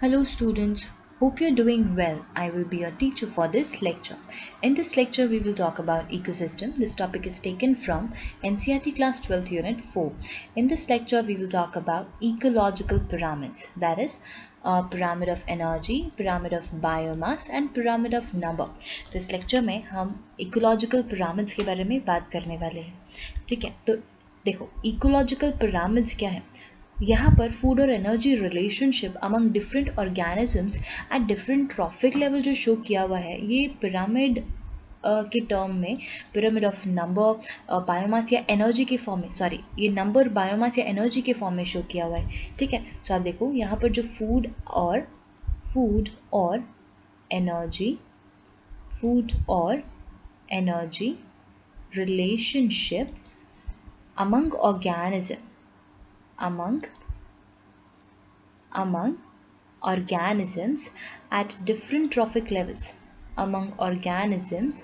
Hello students, hope you're doing well. I will be your teacher for this lecture. In this lecture we will talk about ecosystem. This topic is taken from NCERT class 12th unit 4. In this lecture we will talk about ecological pyramids, that is pyramid of energy, pyramid of biomass and pyramid of number. तो इस lecture में हम ecological pyramids के बारे में बात करने वाले हैं. ठीक है, तो देखो ecological pyramids क्या है. यहाँ पर फूड और energy relationship among different organisms at different trophic level जो शो किया हुआ है, ये पिरामिड के टर्म में पिरामिड ऑफ नंबर बायोमास या एनर्जी के फॉर्म में, ये नंबर बायोमास या एनर्जी के फॉर्म में शो किया हुआ है. ठीक है, सो आप देखो यहाँ पर जो फूड और energy relationship among organisms at different trophic levels, among organisms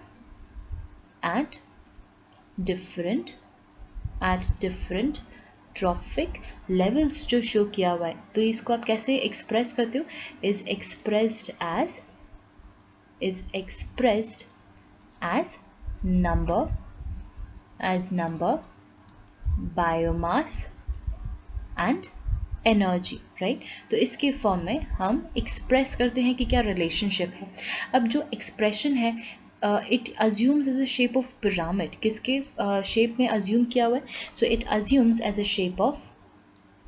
at different trophic levels जो शो किया हुआ है. तो इसको आप कैसे एक्सप्रेस करते हो? is expressed as number biomass and energy, right. तो इसके फॉर्म में हम एक्सप्रेस करते हैं कि क्या रिलेशनशिप है. अब जो एक्सप्रेशन है it assumes as a shape of pyramid. किसके शेप में अज्यूम किया हुआ है? So it assumes as a shape of,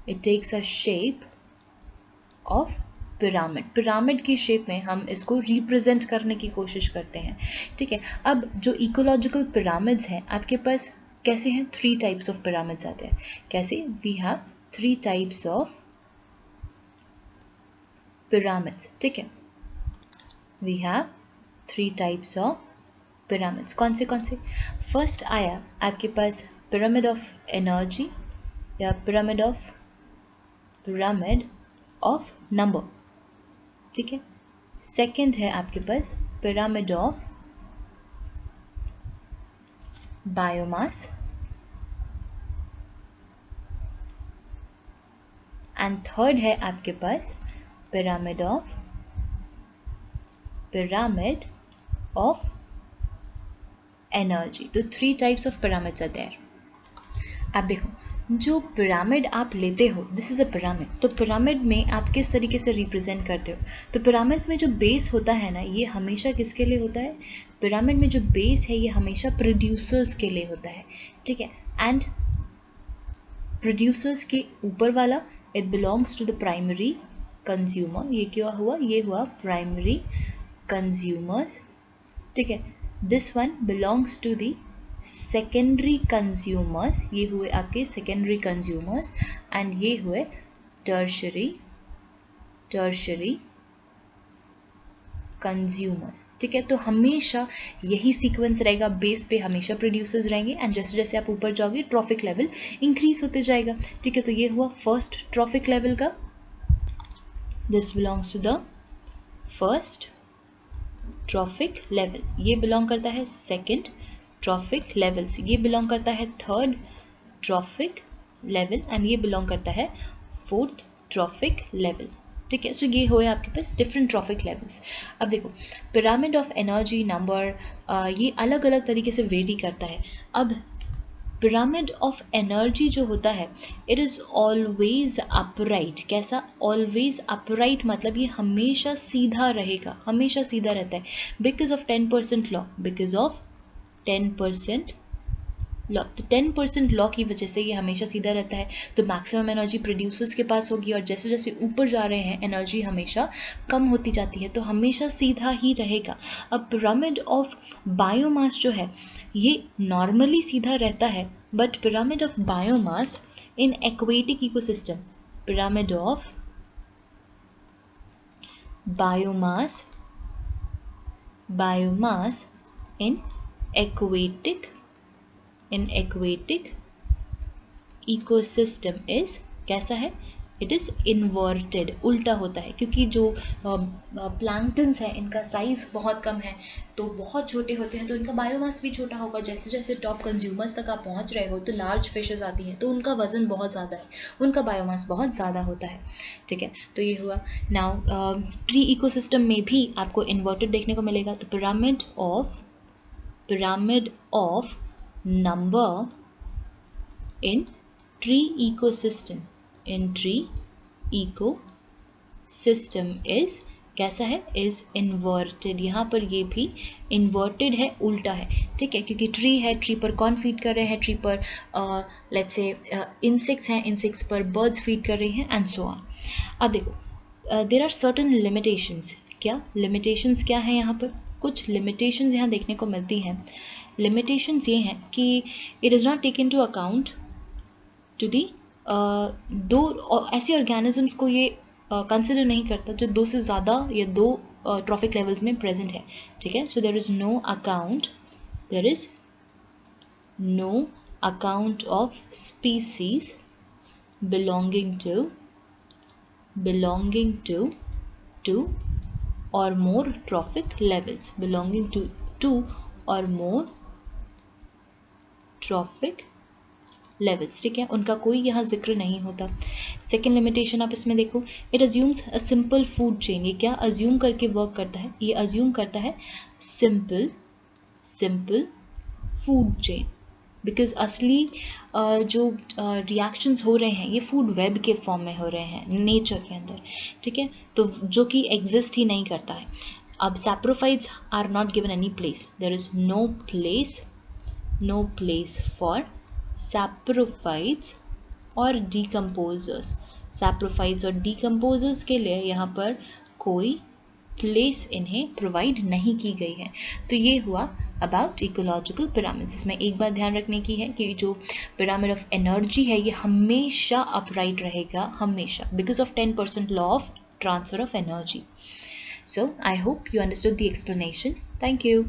it takes a shape of pyramid की शेप में हम इसको रिप्रेजेंट करने की कोशिश करते हैं. ठीक है, अब जो इकोलॉजिकल पिरामिड्स हैं आपके पास कैसे हैं? 3 टाइप्स ऑफ पिरामिड्स आते हैं. कैसे? We have 3 types of pyramids. ठीक है, we have 3 types of pyramids. कौन से? फर्स्ट आया आपके पास pyramid of energy या pyramid of number. ठीक है, सेकेंड है आपके पास pyramid of biomass and third है आपके पास पिरामिड ऑफ एनर्जी. तो 3 types of pyramids are there. आप देखो, जो पिरामिड आप लेते हो, दिस इज अ पिरामिड. तो पिरामिड में आप किस तरीके से रिप्रेजेंट करते हो? तो पिरामिड्स में जो बेस होता है ना, ये हमेशा किसके लिए होता है? पिरामिड में जो बेस है ये हमेशा प्रोड्यूसर्स के लिए होता है. ठीक है, एंड प्रोड्यूसर्स के ऊपर वाला it belongs to the primary consumer. ये क्या हुआ? ये हुआ primary consumers. ठीक है, this one belongs to the secondary consumers. ये हुए आपके secondary consumers and ये हुए tertiary consumers. ठीक है, तो हमेशा यही सीक्वेंस रहेगा. बेस पे हमेशा प्रोड्यूसर्स रहेंगे एंड जैसे जैसे आप ऊपर जाओगे ट्रॉफिक लेवल इंक्रीज होते जाएगा. ठीक है, तो ये हुआ फर्स्ट ट्रॉफिक लेवल का. This belongs to the first trophic level. ये बिलोंग करता है सेकेंड ट्रॉफिक लेवल से. ये बिलोंग करता है थर्ड ट्रॉफिक लेवल एंड ये बिलोंग करता है फोर्थ ट्रॉफिक लेवल. ठीक है, सो ये हुए आपके पास डिफरेंट ट्रॉफिक लेवल्स. अब देखो, पिरामिड ऑफ एनर्जी नंबर ये अलग अलग तरीके से वेरी करता है. अब पिरामिड ऑफ एनर्जी जो होता है, इट इज़ ऑलवेज अपराइट. कैसा? ऑलवेज अपराइट मतलब ये हमेशा सीधा रहेगा, हमेशा सीधा रहता है. Because of 10% law, because of 10% law. तो 10% लॉ की वजह से ये हमेशा सीधा रहता है. तो मैक्सिमम एनर्जी प्रोड्यूसर्स के पास होगी और जैसे जैसे ऊपर जा रहे हैं एनर्जी हमेशा कम होती जाती है, तो हमेशा सीधा ही रहेगा. अब पिरामिड ऑफ बायोमास जो है ये नॉर्मली सीधा रहता है, but pyramid of biomass in aquatic ecosystem, pyramid of biomass in aquatic ecosystem is कैसा है? इट इज़ इन्वर्टेड, उल्टा होता है, क्योंकि जो प्लैंक्टन्स है इनका साइज़ बहुत कम है, तो बहुत छोटे होते हैं, तो इनका बायोमास भी छोटा होगा। जैसे जैसे टॉप कंज्यूमर्स तक आप पहुंच रहे हो तो लार्ज फिशेस आती हैं, तो उनका वजन बहुत ज़्यादा है, उनका बायोमास बहुत ज़्यादा होता है। ठीक है, तो ये हुआ। नाउ ट्री इकोसिस्टम में भी आपको इन्वर्टेड देखने को मिलेगा। तो pyramid of number in tree ecosystem, in tree ecosystem is कैसा है, इज इन्वर्टेड। यहाँ पर ये भी इन्वर्टेड है, उल्टा है। ठीक है, क्योंकि ट्री है, ट्री पर कौन फीड कर रहे हैं, ट्री पर लेट्स से इंसेक्ट्स हैं, इंसेक्ट्स पर बर्ड्स फीड कर रही हैं एंड सो ऑन। अब देखो देयर आर सर्टेन लिमिटेशंस। क्या लिमिटेशंस क्या है यहाँ पर? कुछ लिमिटेशंस यहाँ देखने को मिलती हैं। लिमिटेशंस ये हैं कि it is not taken to account to the दो ऐसे ऑर्गेनिजम्स को ये कंसिडर नहीं करता जो 2 से ज़्यादा या 2 ट्रॉफिक लेवल्स में प्रेजेंट है। ठीक है, so there is no account of species belonging to 2 or more trophic levels, belonging to 2 or more trophic levels। ठीक है, उनका कोई यहाँ जिक्र नहीं होता। सेकेंड लिमिटेशन आप इसमें देखो, it assumes a simple food chain. ये क्या अज्यूम करके वर्क करता है? ये अज्यूम करता है सिंपल फूड चेन, बिकॉज असली जो रिएक्शंस हो रहे हैं ये फूड वेब के फॉर्म में हो रहे हैं नेचर के अंदर। ठीक है, तो जो कि एग्जिस्ट ही नहीं करता है। अब saprophytes are not given any place, there is no place for saprophytes और डीकम्पोजर्स। सैप्रोफाइट्स और डीकम्पोजर्स के लिए यहाँ पर कोई प्लेस इन्हें प्रोवाइड नहीं की गई है। तो ये हुआ अबाउट इकोलॉजिकल पिरामिड्स। इसमें एक बात ध्यान रखने की है कि जो पिरामिड ऑफ एनर्जी है ये हमेशा अपराइट रहेगा, हमेशा, because of 10% law of transfer of energy. So I hope you understood the explanation. Thank you.